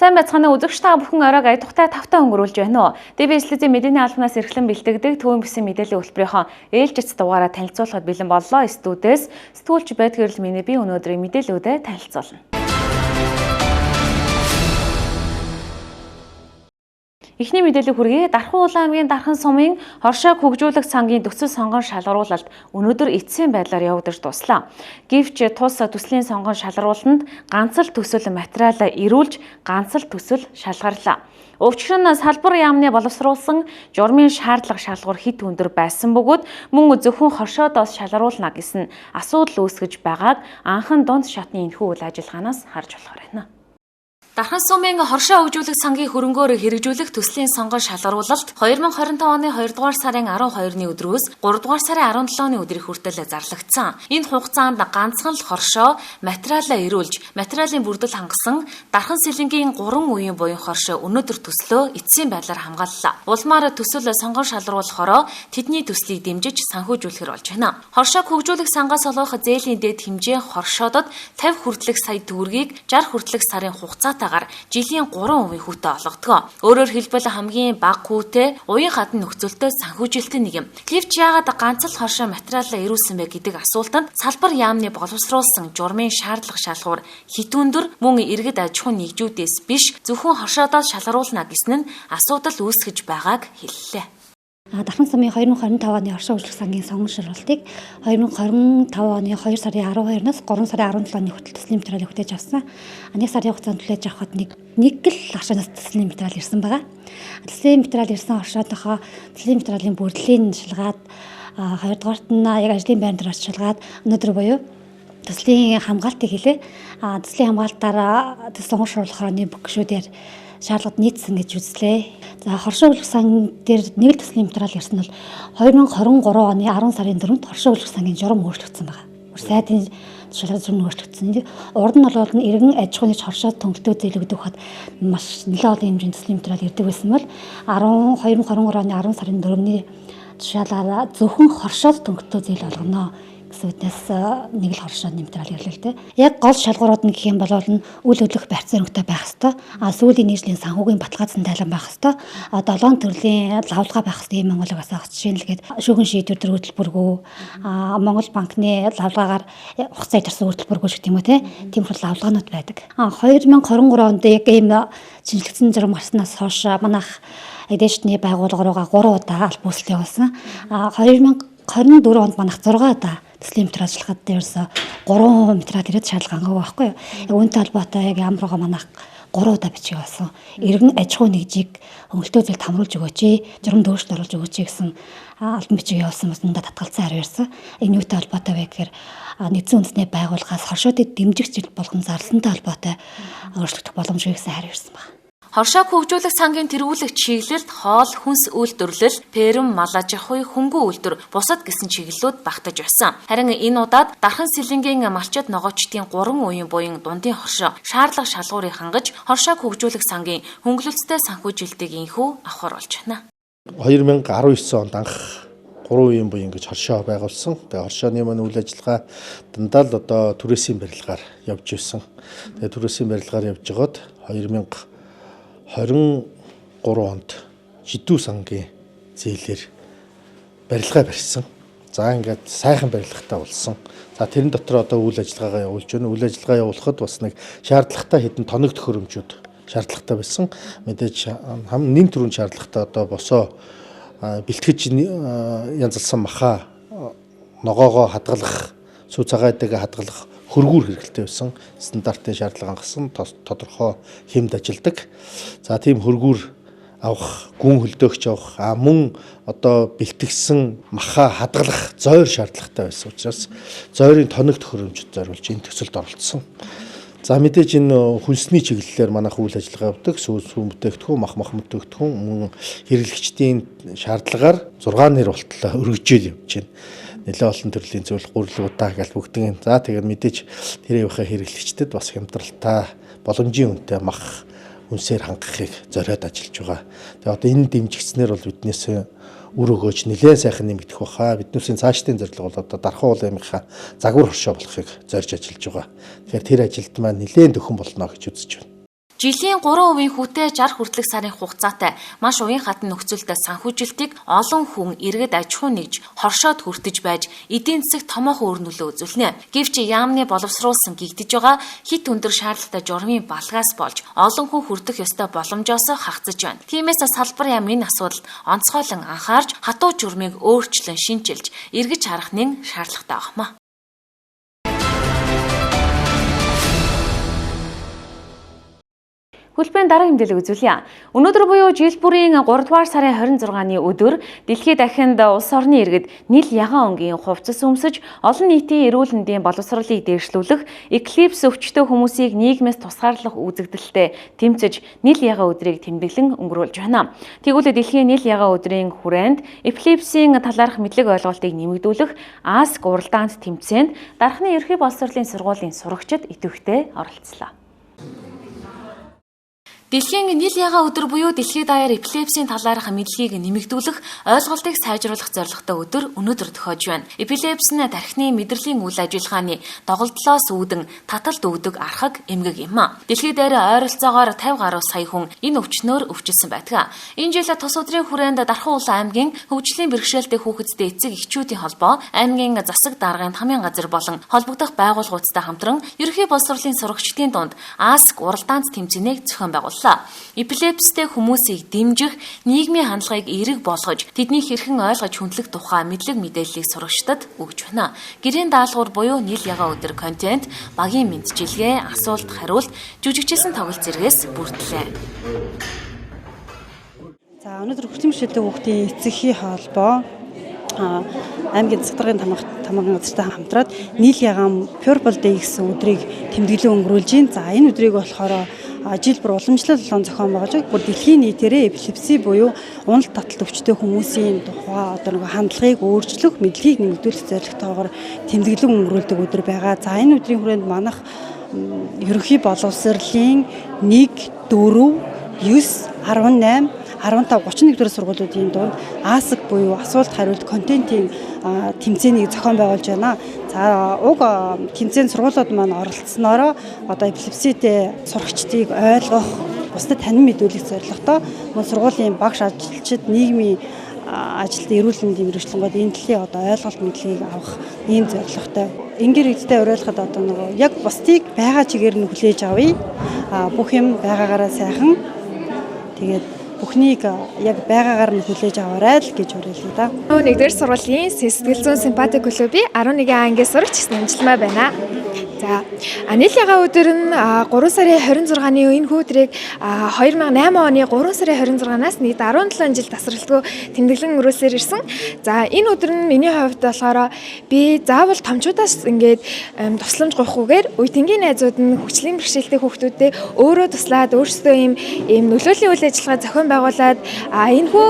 Сайн байцгаана уу үзэгч та бүхэн оройг аядухтай тавтай өнгөрүүлж байна уу? ДБ-ийн мэдээний албанаас эрхлэн бэлтгэдэг төвийн бүсийн мэдээллийн хөтөлбөрийнхөө ээлжиц дугаараа танилцуулахад бэлэн боллоо. Студиэс сэтгүүлч Байтгэрэл миний би өнөөдрийн мэдээллүүдэд танилцуулна. Эхний мэдээлэл хүргэе. Дархан Улаан аймгийн Дархан сумын хоршоог хөгжүүлэх сангийн төсөл сонгон шалгаруулалт өнөөдөр эцсийн байдлаар явагдаж дуслаа. Гэвч тус төслийн сонгон шалгаруулалтанд ганц л төсөл материалаа ирүүлж ганц л төсөл шалгарлаа. Өвчтөн нь салбар яамны боловсруулсан журмын шаардлага шалгуур хит өндөр байсан бөгөөд мөн зөвхөн хоршоодоос шалгаруулна гэсэн асуудал үүсгэж байгааг анхан дунд шатны энэхүү үйл ажиллагаанаас харж болохоор байна. Дархан сумын хоршоо хөгжүүлэх сангийн хөрөнгөөр хэрэгжүүлэх төслийн сонгон шалгаруулалт 2025 оны 2 дугаар сарын 12-ны өдрөөс 3 дугаар сарын 17-ны өдрийг хүртэл зарлагдсан. Энэ хугацаанд ганцхан л хоршоо материалаа ирүүлж, материалын бүрдэл хангасан Дархан сэлэнгийн 3 үеийн буян хоршоо өнөөдөр төслөө эцсийн байдлаар хамгааллаа. Улмаар төсөл сонгон шалгаруулахороо тэдний төслийг дэмжиж санхүүжүүлэхэр болж байна. Хоршоог хөгжүүлэх сангаас олгох зээлийн дэд хэмжээ хоршоодод 50 хүртэлх сая төгрөгийг 60 хүртэлх сарын хугацаатай жилийн 3 хувийн хүүтэй олгодог. Өөрөөр хэлбэл хамгийн бага хүүтэй уян хатан нөхцөлтэй санхүүжилттэй нэг юм. Гэвч яагаад ганц л хоршоо материалаа ирүүлсэн бэ гэдэг асуултанд салбар яамны боловсруулсан журмын шаардлага шалгуур хит өндөр мөн иргэд аж ахуйн нэгжүүдээс биш зөвхөн хоршоодоо шалгаруулна гэсэн нь асуудал үүсгэж байгааг хэллээ. Дархан сумын 2025 оны хоршоо хөгжүүлэх сангийн сонгон шалгаруулалтыг 2025 оны 2 сарын 12-наас 3 сарын 17-ны хүртэл төслийн материалыг хүлээж авсан. 1 сарын хугацаанд хүлээж авахад нэг л агшаанаас төслийн материал ирсэн байгаа. Төслийн материал ирсэн хоршоотойхоо төслийн материалын бүрдлийн шалгаад 2 дугаарт нь яг ажлын байр дээр шалгаад өнөөдөр буюу төслийн хамгаалтыг хэлээ. Төслийн хамгаалтаараа төсөл сонгон шалгаруулахын бүх гишүүдээр шаардлагад нийцсэн гэж үзлээ. За хоршоо хөгжүүлэх сан дээр нэг л төслийн материал ирсэн нь 2023 оны 10 сарын 4-нд хоршоо хөгжүүлэх сангийн журам өөрчлөгдсөн байна. Сайдын шалгалт журам өөрчлөгдсөн. Урд нь бол иргэн аж ахуйн хоршоод төнгөлтөө зээлэгдэх хад маш нэлээд олон хэмжээний төслийн материал ирдэг байсан бол 2023 оны 10 сарын 4-ний тушаалаараа зөвхөн хоршоод төнгөлтөө зээл олгоно. Үднээс нэг л хоршоо материал ирлээ л дээ. Яг гол шалгуурууд нь гэх юм бол үйл хөдлөх барьц зөрөгтэй байх хэвээр. Сүүлийн нийслэлийн санхүүгийн баталгаажсан тайлан байх хэвээр. 7 төрлийн лавлгаа байх хэвээр юм Монголыг асаах жишээлгээд шүүгэн шийдвэр төр хөтөлбөргөө Монгол банкны лавлгаагаар хугацаа идэрсэн хөтөлбөргөө гэх юм уу тийм их лавлгаанууд байдаг. 2023 онд яг ийм шинжлэгдсэн журам гарснаас хойш манайх эдэшний байгууллагаараа 3 удаа аль бүүлсэл явуулсан. 2024 онд манайх 6 удаа төслийн материал ажиллахад дээрээс 3 материал ирээд шалгаангаа байхгүй юу. Яг үүнтэй холбоотой яг ямаргаа манайх 3 удаа бичиг болсон. Иргэн аж ахуй нэгжийг хөнгөлтөө зээлд хамруулж өгөөч, журам дөөрчлөлт оруулж өгөөч гэсэн албан бичиг явуулсан бас надад татгалзсан хариу ирсэн. Энэ юутай холбоотой вэ гэхээр нэгдсэн үндэсний байгууллагаас хоршоодыг дэмжих зүйл болгон зарласантай холбоотой өөрчлөгдөх боломжгүй гэсэн хариу ирсэн байна. Хоршоог хөгжүүлэх сангийн тэргүүлэх чиглэлд хоол, хүнс үйлдвэрлэл, перм, мал аж ахуй, хөнгөн үйлдвэр, бусад гэсэн чиглэлүүд багтаж байсан. Харин энэ удаад Дархан сэлэнгийн малчид ногоочдын 3 үеийн буян дундын хоршоо шаардлага шалгуурыг хангаж хоршоог хөгжүүлэх сангийн хөнгөлөлттэй санхүүжилтийг инхүү авахар болж байна. 2019 онд анх 3 үеийн буян гэж хоршоо байгуулсан. Тэгээ хоршооны маань үйл ажиллагаа дандаа л одоо түрээсийн барилгаар явж ирсэн. Тэгээ түрээсийн барилгаар явж байгаад 2023 онд жидүү сангийн зээлээр барилгаа барьсан. За ингээд сайхан барилгатай болсон. За тэрэн дотор одоо үйл ажиллагаагаа явуулж байна. Үйл ажиллагаа явуулахад бас нэг шаардлагатай хэдэн тоног төхөөрөмжүүд шаардлагатай байсан. Мэдээж нэн төрлийн шаардлагатай одоо босоо бэлтгэж янзалсан маха ногоогоо хадгалах, сүү цагаатайгаа хадгалах хөргүүр хэрэгтэй байсан. Стандартын шаардлага хангасан тодорхой хэмд ажилдаг. За тийм хөргүүр авах, гүн хөлдөөгч авах, мөн одоо бэлтгэгдсэн маха хадгалах зойр шаардлагатай байсан учраас зойрын тоног төхөөрөмжөд зориулж энэ төсөлд оролцсон. За мэдээж энэ хүнсний чиглэлээр манайх үйл ажиллагаа явуулдаг. Сүү бүтээгдэхүүн, мах бүтээгдэхүүн мөн хэрэглэгчдийн шаардлагаар 6 нэр болтлоо өргөжөөл явж байна. Нэлээд олон төрлийн зүйл гурилуудаа гал бүгдийн. За тэгээд мэдээж тэр явахаа хэрэглэгчдэд бас хямдралтай боломжийн үнэтэй мах үнсээр хангахыг зориод ажиллаж байгаа. Тэгээд одоо энэ дэмжигчснэр бол биднээс үр өгөөж нэлээд сайхан нэмэгдэх баха. Биднээсийн цаашдын зорилго бол одоо Дархан улаамынхаа загвар хоршоо болохыг зорж ажиллаж байгаа. Тэгэхээр тэр ажилд маань нэлээд дөхөн болно гэж үзэж байна. Жилийн 3% хүүтэй 60 хүртэлх сарын хугацаатай маш уян хатан нөхцөлтэй санхүүжилтийг олон хүн иргэд аж ахуй нэгж хоршоод хүртэж байж эдийн засагт томоохон үр нөлөө үзүүлнэ. Гэвч яамны боловсруулсан гэгдэж байгаа хит өндөр шаардлагатай журмын балгаас болж олон хүн хүртэх ёстой боломжоос хагацж байна. Тиймээс салбар яам энэ асуудалд онцгойлон анхаарч хатуу журмыг өөрчлөн шинжилж эргэж харах нь шаардлагатай байна. Хөлбөрийн дараагийн мэдээлэл үзүүлье. Өнөөдөр буюу жил бүрийн 3 дугаар сарын 26-ны өдөр дэлхийд дахинд улс орны иргэд нийл ягаан өнгийн хувцас өмсөж олон нийтийн эрүүл мэндийн боловсролыг дээшлүүлэх Eclipse өвчтөе хүмүүсийг нийгмээс тусгаарлах үзэгдэлтэй тэмцэж нийл ягаан өдрийг тэмдэглэн өнгөрүүлж байна. Тэгвэл дэлхийн нийл ягаан өдрийн хүрээнд Eclipse-ийн талаарх мэдлэг ойлголтыг нэмэгдүүлэх Ask уралдаанд тэмцээнд дархны ерхий боловсролын сургуулийн сурагчид идэвхтэй оролцлоо. Дэлхийн нийл ягаан өдөр буюу дэлхийд даяар эпилепсийн талаарх мэдлэгийг нэмэгдүүлэх, ойлголтыг сайжруулах зорилготой өдөр өнөөдөр тохиож байна. Эпилепси нь тархины мэдрэлийн үйл ажиллагааны доголдлоос үүдэн таталт өгдөг архаг эмгэг юм а. Дэлхийд даяар ойролцоогоор 50 гаруй сая хүн энэ өвчнөөр өвчлсөн байдаг. Энэ жил тус өдрийн хүрээнд Дархан улаан аймгийн хөгжлийн бэрхшээлтэй хүүхэдтэй эцэг эхчүүдийн холбоо, аймгийн засаг даргын тамийн газар болон холбогдох байгууллагуудтай хамтран ерөнхий боловсролын сурагчдын дунд Ask уралдаанд тэмцээнийг зохион байгууллаа. Эпилепстэй хүмүүсийг дэмжих, нийгмийн хандлагыг эерэг болгож, тэднийг хэрхэн ойлгож хүндлэх тухай мэдлэг мэдээллийг сурагчдад өгж байна. Гэрийн даалгавар буюу нийл ягаан өдөр контент, багийн мэдчилгээ, асуулт хариулт, жүжигчсэн тоглолт зэргээс бүрдлээ. За өнөөдөр хөгжлийн бэрхшээлтэй хүүхдийн эцэгхийн холбоо аймгийн засаг даргын тамгын газартай хамтраад нийл ягаан Purple Day гэсэн өдрийг тэмдэглэн өнгөрүүлж байна. За энэ өдрийг болохоор жил бүр уламжлал болон зохион байгуулж бүр дэлхийн нийтээрээ эпилепси буюу унал таталт өвчтөе хүмүүсийн тухай хандлагыг өөрчлөх, мэдлэгийг нэмэгдүүлэх зорилготойгоор тэмдэглэн өнгөрүүлдэг өдөр байгаа. За энэ өдрийн хүрээнд манайх ерөнхий боловсролын 1, 4, 9, 18 15 31 дэх сургуулиудын дунд Ask буюу асуулт хариулт контентын тэмцээнийг зохион байгуулж байна. За уг тэмцээнд сургуулиуд маань оролцсноороо одоо эпилепситэй сурагчдыг ойлгох, бусдад танин мэдүүлэх зорилготой мөн сургуулийн багш ажилчид нийгмийн ажилтны эрүүл мэндийн мэргэжлэнгүүд энэ төлөлийн одоо ойлголт мэдлэгийг авах ийм зорилготой. Ингээд эдтэй уриалахад одоо нөгөө яг бусдыг байгаа чигээр нь хүлээж авъя. Бүх юм байгаагаараа сайхан тэгээд бүхнийг яг байгаагаар нь хүлээж аваарай л гэж уриалъя да. Нэгдүгээр сургуулийн сэтгэл зүйн симпати клубын 11 ангийн сурагч Нэмжлэмээ байна. За нийл ягаан өдөр нь 3 сарын 26-ны энэ өдрийг 2008 оны 3 сарын 26-наас нийт 17 жил тасралтгүй тэмдэглэн өнгөрүүлсээр ирсэн. За энэ өдөр нь миний хувьд болохоор би заавал томчуудаас ингээд тусламж гуйхгүйгээр үеийнгийн найзууд нь хөгжлийн бэрхшээлтэй хүүхдүүдэд өөрөө туслаад өөрсдөө ийм нөлөөллийн үйл ажиллагаа зохион байгуулад энэ хүү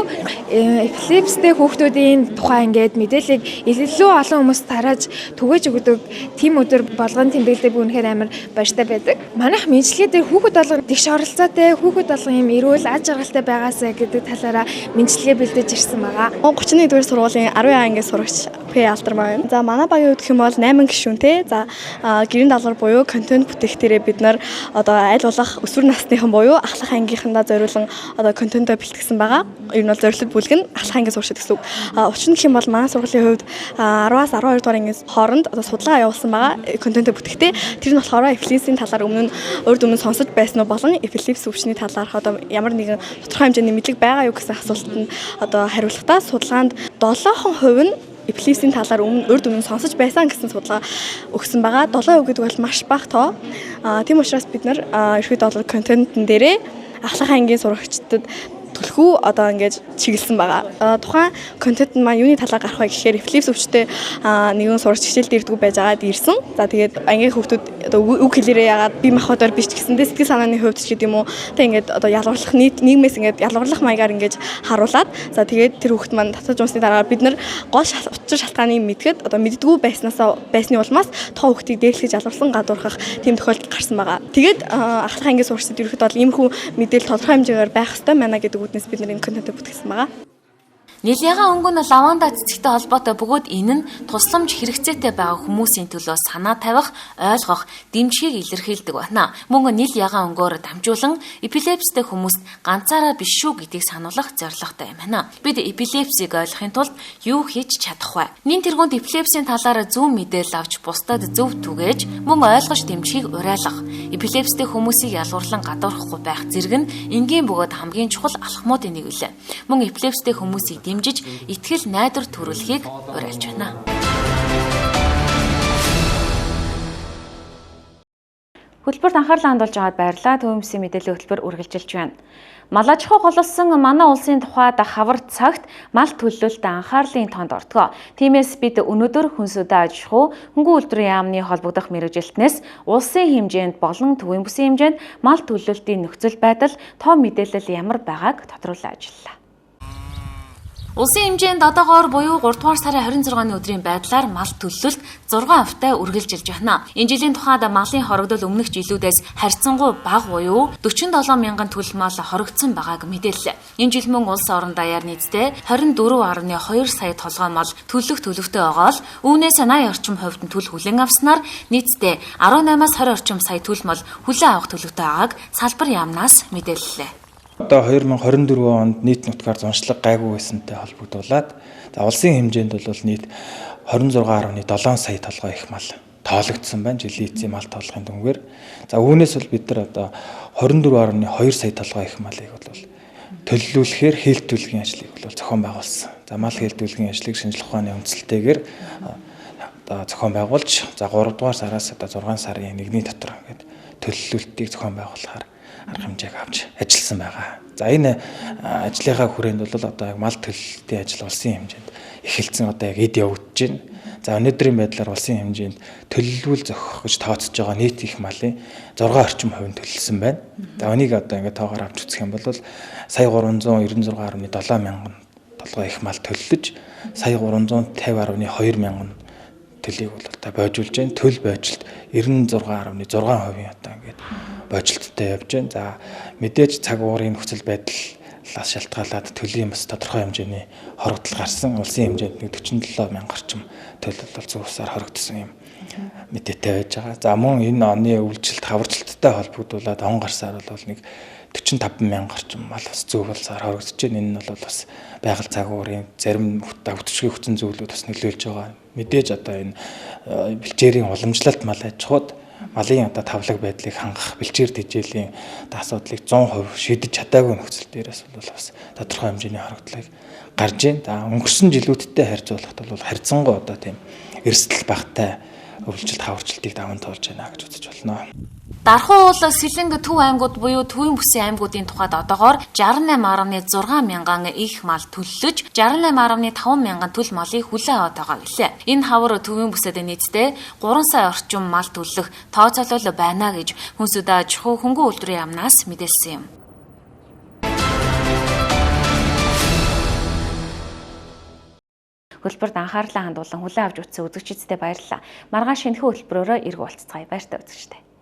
эпилепстэй хүүхдүүдийн тухай ингээд мэдээллийг илүү олон хүмүүст тарааж түгээж өгдөг тийм өдөр болгон тэмдэглэдэг үнэхээр амар баяртай байдаг. Манайх мэдлэгээ дээр хүүхэд болгон тэгш оролцоотой, хүүхэд болгон юм эрүүл аж аргалтай байгаасаа гэдэг талаараа мэдлэгээ бэлдэж ирсэн байгаа. 31-р сургуулийн 10 ангийн сурагч П Алдар маань. За манай багийн хувьд гэх юм бол 8 гишүүнтэй. За гэрийн даалгавар буюу контент бүтээх дээрээ бид нар одоо аль болох өсвөр насныхан буюу ахлах ангийнхандаа зориулан одоо контентоо бэлтгэсэн байгаа. Энэ бол зорилт бүлэг нь ахлах ангийн сурагчид гэсэн үг. Учир нь гэх юм бол манай сургуулийн хувьд 10-аас 12 дугаар ангиас хооронд одоо судалгаа явуулсан байгаа контентоо бүтэхдээ тэр нь болохоор эпилепсийн талаар урд өмнө сонсож байсан уу болон эпилепси өвчний талаарх одоо ямар нэгэн тодорхой хэмжээний мэдлэг байгаа юу гэсэн асуултанд одоо хариулахдаа судалгаанд 7% нь эпилепсийн талаар урд өмнө сонсож байсан гэсэн судалгаа өгсөн байгаа. 7% гэдэг бол маш бага тоо. Тийм учраас бид нар ерөөд бол контентын дээрээ ахлах ангийн сурагчдад төлхөө одоо ингэж чиглэсэн байгаа. Тухайн контент маань юуны талаар гарах вэ гэхээр эпилепси өвчтэй нэгэн сурагч хичээлд ирдгүү байж байгаад ирсэн. За тэгээд ангийн хүүхдүүд одоо үг хэлээрээ ягаад бие махбодоор биш гэсэндээ сэтгэл санааны хувьд ч гэдэг юм уу. Тэг ингээд одоо ялгарлах нийгмээс ингээд ялгарлах маягаар ингэж харуулад за тэгээд тэр хүүхд маань татаж уусны дараа бид нар гол учир шалтгааныг мэдгээд одоо мэддгүү байсны улмаас тоо хүүхдийг дээрлэж ялгарлан гадуурхах тийм тохиолдол гарсан байгаа. Тэгээд ахлах ангийн сурагчид ерөөхдөө бол иймэрхүү мэдээлэл тодорхой хэмжээгээр байх ёстой байна гэдэг үднээс бид нар энэ контент бүтээсэн байгаа. Нийлягаан өнгө нь лаванда цэцэгтэй холбоотой бөгөөд энэ нь тусламж хэрэгцээтэй байгаа хүмүүсийн төлөө санаа тавих, ойлгох, дэмжихийг илэрхийлдэг байна. Мөн нийлягаан өнгөөр дамжуулан эпилепситэй хүмүүст ганцаараа биш шүү гэдгийг сануулгах зорилготой юм байна. Бид эпилепсийг ойлгохын тулд юу хийж чадах вэ? Нин тэргуунд эпилепсийн талаар зөв мэдээлэл авч бусдад зөв түгээж мөн ойлгож дэмжихийг уриалгах. Эпилепситэй хүмүүсийг ялгуурлан гадуурхахгүй байх зэрэг нь энгийн бөгөөд хамгийн чухал алхмуудын нэг үлээ. Мөн эпилепситэй хүмүүсийг дэмжиж итгэл найдвар төрүүлэхийг уриалж байна. Хөтөлбөрт анхаарлаа хандуулж байгаад баярлалаа. Төвөмсгийн мэдээллийн хөтөлбөр үргэлжилж байна. Мал аж ахуй голлсон манай улсын тухайд хавар цагт мал төлөвлөлтөд анхаарлын тоонд ортгоо. Тиймээс бид өнөөдөр хүнсүдэ аж ахуй, хөнгөн үйлдвэрийн яамны холбогдох мэргэжилтнээс улсын хэмжээнд болон төвийн бүсийн хэмжээнд мал төлөвлөлтийн нөхцөл байдал, тоо мэдээлэл ямар байгааг тодруулан ажиллалаа. Улсын хэмжээнд одоогоор буюу 3 дугаар сарын 26-ны өдрийн байдлаар мал төлөвлөлт 6 автай үргэлжилж байна. Энэ жилийн тухайд малын хорогдол өмнөх жилүүдээс харьцангуй бага буюу 47 мянган төлөл мал хоригдсон байгааг мэдээллээ. Энэ жил мөн улс орон даяар нийтдээ 24.2 сая толгой мал төлөвтэй байгаа л үүнээс 80 орчим хувьд нь төлөв хүлээн авснаар нийтдээ 18-аас 20 орчим сая төлөл мал хүлээн авах төлөвтэй байгааг салбар яамнаас мэдээллээ. Одоо 2024 онд нийт нутгаар зуншлаг гайгүй байсантай холбогдуулаад улсын хэмжээнд бол нийт 26.7 сая толгой их мал тоологдсон байна. Жилийн эцсийн мал тоологын дүнгээр. За үүнээс бол бид нар одоо 24.2 сая толгой их малыг бол төлөвлүүлэхээр хэлтүүлгийн ажлыг бол зохион байгуулсан. За мал хэлтүүлгийн ажлыг шинжлэх ухааны үндсэлтэйгээр одоо зохион байгуулж за 3 дугаар сараас одоо 6 сарын 1-ний дотор ингээд төлөвлөлтийг зохион байгуулахаар арга хэмжээг авч ажилласан байгаа. За энэ ажлынхаа хүрээнд бол одоо яг мал төлөлтийн ажил улсын хэмжээнд эхэлсэн одоо яг эд явагдаж байна. За өнөөдрийн байдлаар улсын хэмжээнд төлөвлөл зохих гэж тооцож байгаа нийт их малын 6 орчим хувь төлсөн байна. За энийг одоо ингээд тоогоор авч үзэх юм бол сая 396.7 мянган толгой их мал төлөлж сая 350.2 мянган төлийг бол одоо бойжуулж байна. Төл бойжилт 96.6% одоо ингээд бойжилттай явж байна. За мэдээж цаг уурын нөхцөл байдлаас шалтгаалаад төлийн бас тодорхой хэмжээний хорогдол гарсан. Улсын хэмжээнд 47 мянга орчим төлөл бол зөв усаар хорогдсон юм мэдээтэй байж байгаа. За мөн энэ оны үйлчлэлт хаварчлалттай холбогдуулаад он гарсаар бол нэг 45 мянга орчим мал бас зөв болсаар хорогдож байна. Энэ нь бол бас байгаль цаг уурын зарим өвтөчгийн хүчин зүйлүүд бас нөлөөлж байгаа. Мэдээж одоо энэ бэлчээрийн уламжлалт мал аж ахуйд малын одоо тавлаг байдлыг хангах бэлчээр тэжээлийн асуудлыг 100% шийдэж чадаагүй нөхцөл дээрээс бол бас тодорхой хэмжээний хорогдлыг гарж байна. За өнгөрсөн жилүүдтэй харьцуулахад бол харьцангуй одоо тийм эрсдэл багтай өвлжилт хаварчлалтыг даван туулж байна гэж үзэж болно. Дархуу уул Сэлэнг төв аймагуд буюу төвийн бүсийн аймагуудын тухайд одоогоор 68.6 мянган их мал төлөлж 68.5 мянган төлөл малыг хүлээн аваад байгаа гэлээ. Энэ хавар төвийн бүсэд нийтдээ 3 сая орчим мал төлөх тооцоолол байна гэж хүнсүдэ аж ахуй хөнгөн үйлдвэрийн яамнаас мэдээлсэн юм. Хөтөлбөрт анхаарлаа хандуулан хүлээн авч үзсэн үзэгчдэд баярлалаа. Маргааш шинэхэн хөтөлбөрөөрөө эрг уулзцгаая. Баяртай үзэгчдээ.